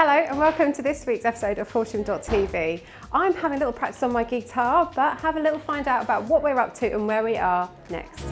Hello and welcome to this week's episode of horshamtv. I'm having a little practice on my guitar, but have a little find out about what we're up to and where we are next.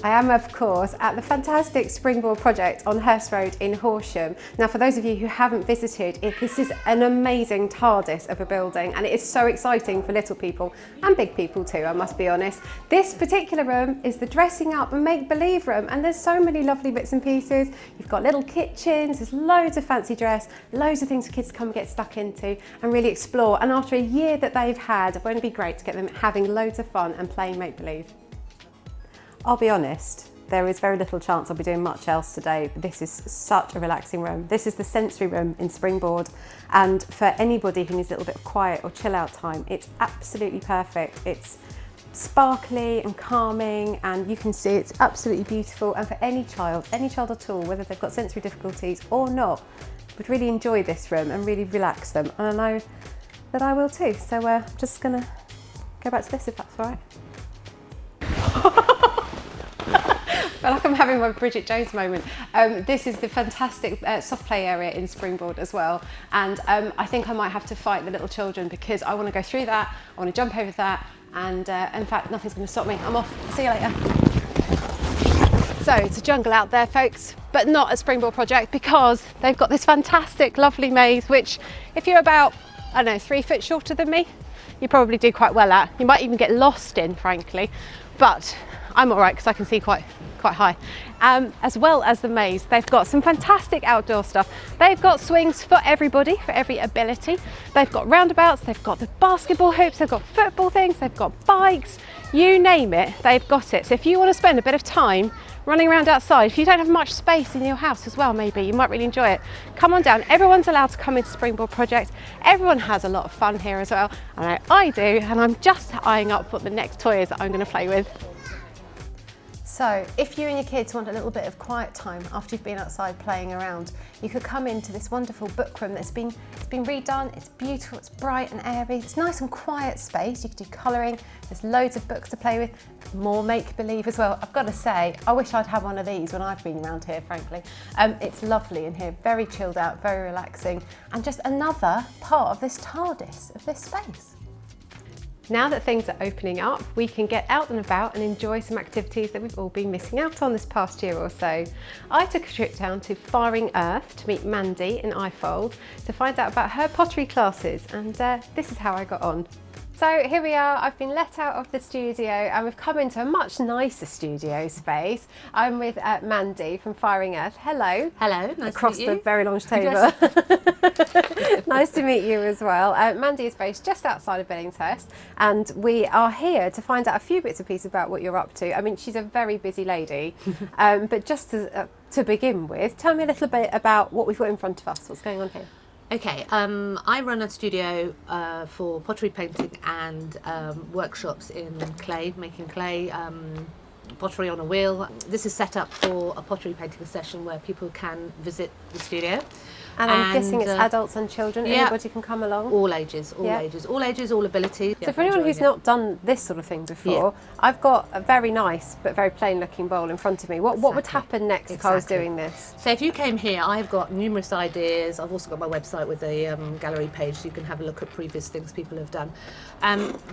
I am, of course, at the fantastic Springboard project on Hurst Road in Horsham. Now, for those of you who haven't visited, this is an amazing TARDIS of a building, and it is so exciting for little people and big people too, I must be honest. This particular room is the dressing up and make-believe room, and there's so many lovely bits and pieces. You've got little kitchens, there's loads of fancy dress, loads of things for kids to come and get stuck into and really explore. And after a year that they've had, won't it be great to get them having loads of fun and playing make-believe? I'll be honest, there is very little chance I'll be doing much else today, but this is such a relaxing room. This is the sensory room in Springboard, and for anybody who needs a little bit of quiet or chill out time, it's absolutely perfect. It's sparkly and calming, and you can see it's absolutely beautiful, and for any child at all, whether they've got sensory difficulties or not, would really enjoy this room and really relax them, and I know that I will too. So I'm just gonna go back to this if that's all right. I feel like I'm having my Bridget Jones moment. This is the fantastic soft play area in Springboard as well, and I think I might have to fight the little children because I want to go through that, I want to jump over that, and in fact nothing's going to stop me. I'm off. See you later. So it's a jungle out there, folks, but not a Springboard project because they've got this fantastic lovely maze which, if you're about, I don't know, 3 foot shorter than me, you probably do quite well at. You might even get lost in, frankly, but I'm all right because I can see quite high. As well as the maze, they've got some fantastic outdoor stuff. They've got swings for everybody, for every ability. They've got roundabouts, they've got the basketball hoops, they've got football things, they've got bikes, you name it, they've got it. So if you want to spend a bit of time running around outside, if you don't have much space in your house as well, maybe you might really enjoy it. Come on down. Everyone's allowed to come into Springboard Project. Everyone has a lot of fun here as well. And I do, and I'm just eyeing up what the next toy is that I'm going to play with. So if you and your kids want a little bit of quiet time after you've been outside playing around, you could come into this wonderful book room that's been redone. It's beautiful, it's bright and airy, it's nice and quiet space. You could do colouring, there's loads of books to play with, more make-believe as well. I've got to say, I wish I'd had one of these when I've been around here, frankly. It's lovely in here, very chilled out, very relaxing, and just another part of this TARDIS, of this space. Now that things are opening up, we can get out and about and enjoy some activities that we've all been missing out on this past year or so. I took a trip down to Firing Earth to meet Mandy in iFold to find out about her pottery classes, and this is how I got on. So here we are, I've been let out of the studio and we've come into a much nicer studio space. I'm with Mandy from Firing Earth. Hello. Hello, nice Across to meet you. the very long table. Nice to meet you as well. Mandy is based just outside of Billingshurst, and we are here to find out a few bits and pieces about what you're up to. I mean, she's a very busy lady, but just to begin with, tell me a little bit about what we've got in front of us. What's going on here? Okay, I run a studio for pottery painting and workshops in clay, making clay, pottery on a wheel. This is set up for a pottery painting session where people can visit the studio. And I'm guessing it's adults and children, yeah, anybody can come along? All ages, all ages, all abilities. So for anyone who's not done this sort of thing before, I've got a very nice but very plain looking bowl in front of me. What would happen next if I was doing this? So if you came here, I've got numerous ideas. I've also got my website with a gallery page so you can have a look at previous things people have done.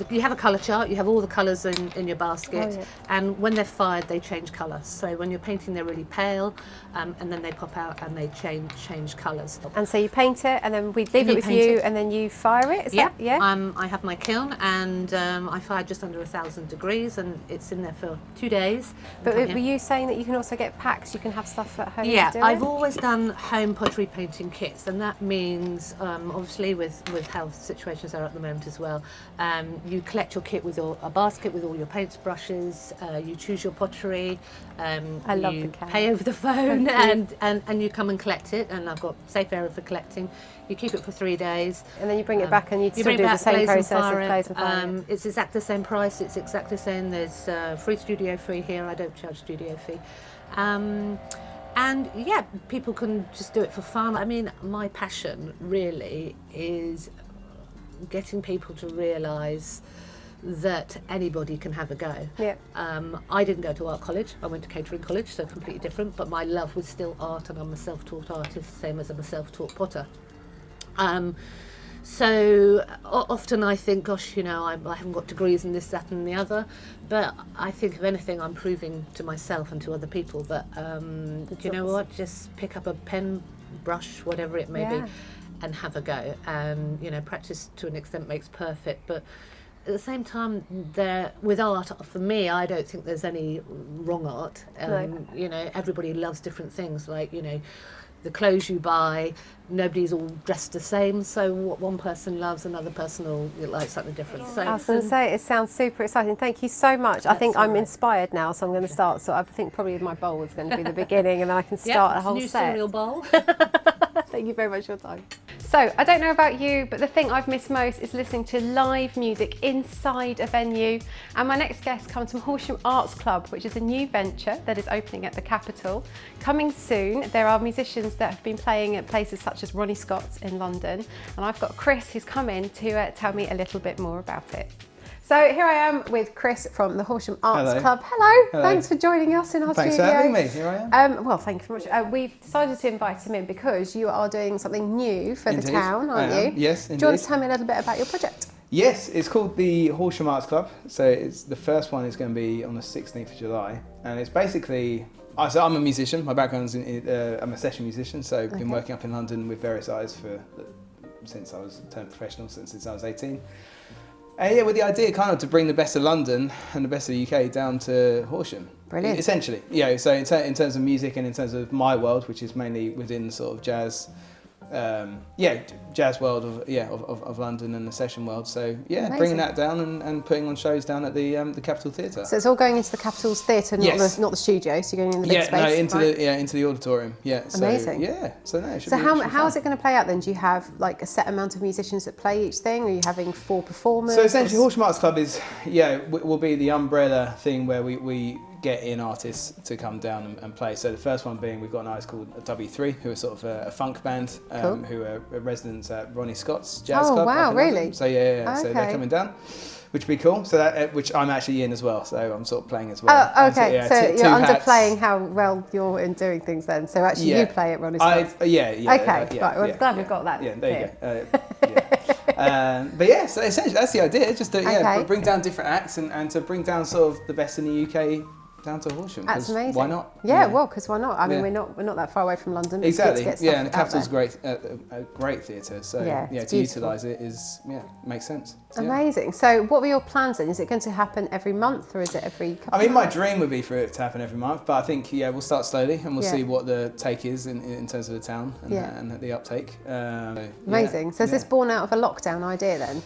You have a colour chart, you have all the colours in your basket, and when they're fired they change colour. So when you're painting they're really pale, and then they pop out and they change colours. And so you paint it and then we leave it with you and then you fire it, is that? Yeah. I have my kiln and I fired just under 1,000 degrees and it's in there for 2 days. But were you saying that you can also get packs, you can have stuff at home? Yeah, I've always done home pottery painting kits, and that means obviously with how situations are at the moment as well, you collect your kit with a basket with all your paints, brushes, you choose your pottery, I love you the pay over the phone and you come and collect it, and I've got safe area for collecting. You keep it for 3 days. And then you bring it back and you still bring do it the back, same glaze and process of fire it. glaze and fire it. It's exactly the same price. It's exactly the same. There's free studio fee here. I don't charge studio fee. And yeah, people can just do it for fun. I mean, my passion really is getting people to realise that anybody can have a go. Yeah. I didn't go to art college. I went to catering college, so completely different. But my love was still art, and I'm a self-taught artist, same as I'm a self-taught potter. So often I think, gosh, you know, I haven't got degrees in this, that and the other, but I think if anything I'm proving to myself and to other people that, you know what, just pick up a pen, brush, whatever it may be, and have a go. And, you know, practice to an extent makes perfect, but at the same time, with art, for me, I don't think there's any wrong art. No. You know, everybody loves different things, like, you know, the clothes you buy, nobody's all dressed the same, so what one person loves, another person will like something different. So I was going to say, it sounds super exciting. Thank you so much. I think I'm inspired now, so I'm going to start. So I think probably my bowl is going to be the beginning, and then I can start a whole new set. cereal bowl. Thank you very much for your time. So, I don't know about you, but the thing I've missed most is listening to live music inside a venue. And my next guest comes from Horsham Arts Club, which is a new venture that is opening at the Capitol. Coming soon, there are musicians that have been playing at places such as Ronnie Scott's in London. And I've got Chris who's come in to tell me a little bit more about it. So here I am with Chris from the Horsham Arts Club. Hello. Thanks for joining us in our studio. Thanks for having me. Here I am. Well, thank you very much. We've decided to invite him in because you are doing something new for the town, aren't you? Yes, indeed. Do you want to tell me a little bit about your project? Yes, it's called the Horsham Arts Club. So it's the first one is going to be on the 16th of July, and it's basically. So I'm a musician. My background's I'm a session musician. So I've been working up in London with various artists since I was turned professional, since I was 18. And yeah, with the idea kind of to bring the best of London and the best of the UK down to Horsham. Brilliant. Essentially, yeah. So in terms of music and in terms of my world, which is mainly within sort of jazz, jazz world of London and the session world. So yeah, amazing. Bringing that down and putting on shows down at the Capitol Theatre. So it's all going into the Capitol's Theatre, not the studio. So you're going in the big space. Into the auditorium. Yeah. Amazing. So it should so be how is it going to play out then? Do you have like a set amount of musicians that play each thing? Or are you having 4 performers? So essentially, Horsham Arts Club will be the umbrella thing where we get in artists to come down and play. So the first one being, we've got an artist called W3, who are sort of a funk band, who are residents at Ronnie Scott's Jazz Club. Oh wow, really? So yeah. Okay. So they're coming down, which would be cool. So that which I'm actually in as well. So I'm sort of playing as well. Oh, okay. So you're underplaying how well you're in doing things then. So actually you play at Ronnie Scott's. Yeah. Okay, right. Well, I'm glad we've got that. Yeah, there you go. But yeah, so essentially that's the idea, just to bring down different acts and to bring down sort of the best in the UK down to Horsham. That's amazing. Why not? Yeah, well, because why not? I mean, we're not that far away from London. Exactly. And the Capitol's a great theatre. So to utilise it makes sense. So, amazing. So what were your plans then? Is it going to happen every month or is it every couple I mean, my dream would be for it to happen every month, but I think we'll start slowly and we'll see what the take is in terms of the town and the uptake. Amazing. So is this born out of a lockdown idea then?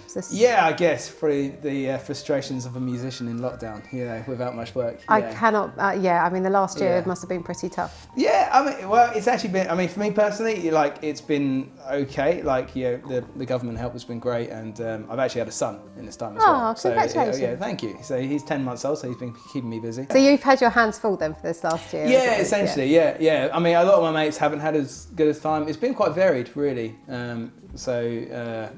I guess probably the frustrations of a musician in lockdown, without much work. I mean, the last year must have been pretty tough. Yeah, I mean, well, it's actually been, I mean, for me personally, it's been okay. The government help has been great, and I've actually had a son in this time as well. Oh, congratulations. So, thank you. So he's 10 months old, so he's been keeping me busy. So you've had your hands full then for this last year? Yeah, essentially, yeah. I mean, a lot of my mates haven't had as good a time. It's been quite varied, really. So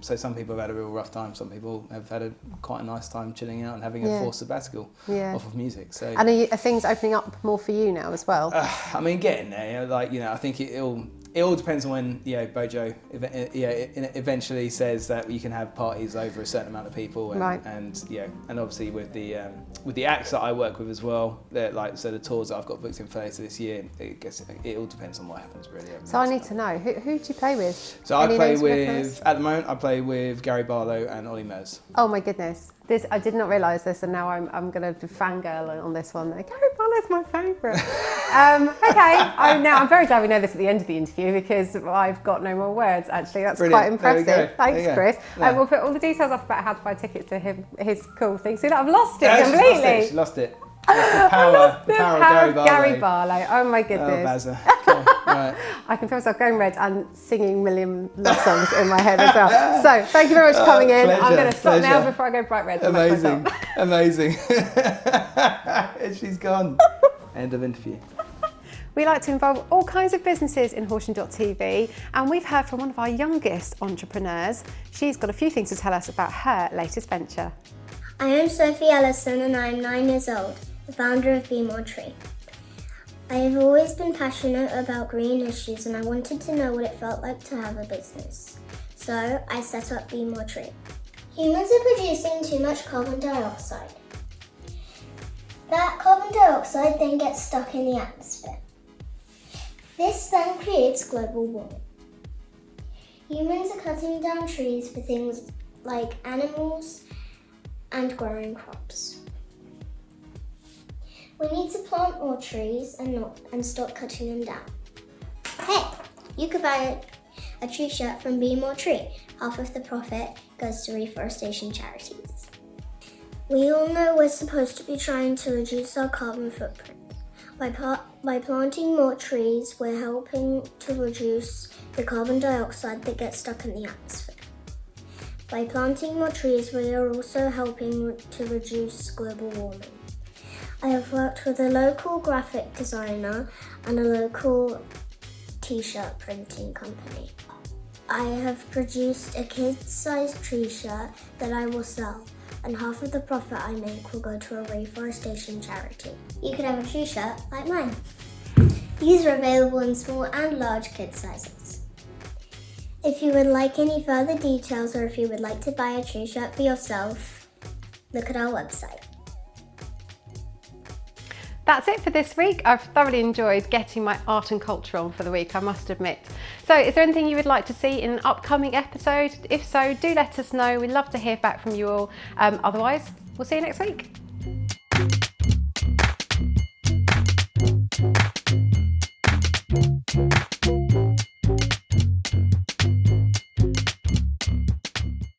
some people have had a real rough time. Some people have had quite a nice time chilling out and having a forced sabbatical off of music. So, and are things opening up more for you now as well? I mean, getting there. I think it all depends on when Bojo eventually says that you can have parties over a certain amount of people, and obviously with the acts that I work with as well, so the tours that I've got booked in for later this year, it all depends on what happens really. So I need to know who do you play with? So at the moment I play with Gary Barlow and Ollie Mers. Oh my goodness. I did not realise this, and now I'm going to fangirl on this one. Gary Barlow's my favourite. I'm very glad we know this at the end of the interview because I've got no more words. Actually, that's brilliant. Quite impressive. Thanks, Chris. Yeah. We'll put all the details up about how to buy tickets to his cool thing. See that I've lost it completely. She lost it. The power of Gary Barlow. Oh my goodness. Oh, Right. I can feel myself going red and singing million love songs in my head as well. So thank you very much for coming in. I'm going to stop now before I go bright red. Amazing, amazing. She's gone. End of interview. We like to involve all kinds of businesses in Horsham.tv, and we've heard from one of our youngest entrepreneurs. She's got a few things to tell us about her latest venture. I am Sophie Ellison and I am 9 years old, the founder of BeMoreTree. I have always been passionate about green issues and I wanted to know what it felt like to have a business. So I set up BeMoreTree. Humans are producing too much carbon dioxide. That carbon dioxide then gets stuck in the atmosphere. This then creates global warming. Humans are cutting down trees for things like animals and growing crops. We need to plant more trees and stop cutting them down. Hey, you could buy a tree shirt from BeMoreTree. Half of the profit goes to reforestation charities. We all know we're supposed to be trying to reduce our carbon footprint. By planting more trees, we're helping to reduce the carbon dioxide that gets stuck in the atmosphere. By planting more trees, we are also helping to reduce global warming. I have worked with a local graphic designer and a local t-shirt printing company. I have produced a kid-sized tree shirt that I will sell, and half of the profit I make will go to a reforestation charity. You could have a tree shirt like mine. These are available in small and large kid sizes. If you would like any further details or if you would like to buy a tree shirt for yourself, look at our website. That's it for this week. I've thoroughly enjoyed getting my art and culture on for the week, I must admit. So is there anything you would like to see in an upcoming episode? If so, do let us know. We'd love to hear back from you all. Otherwise, we'll see you next week.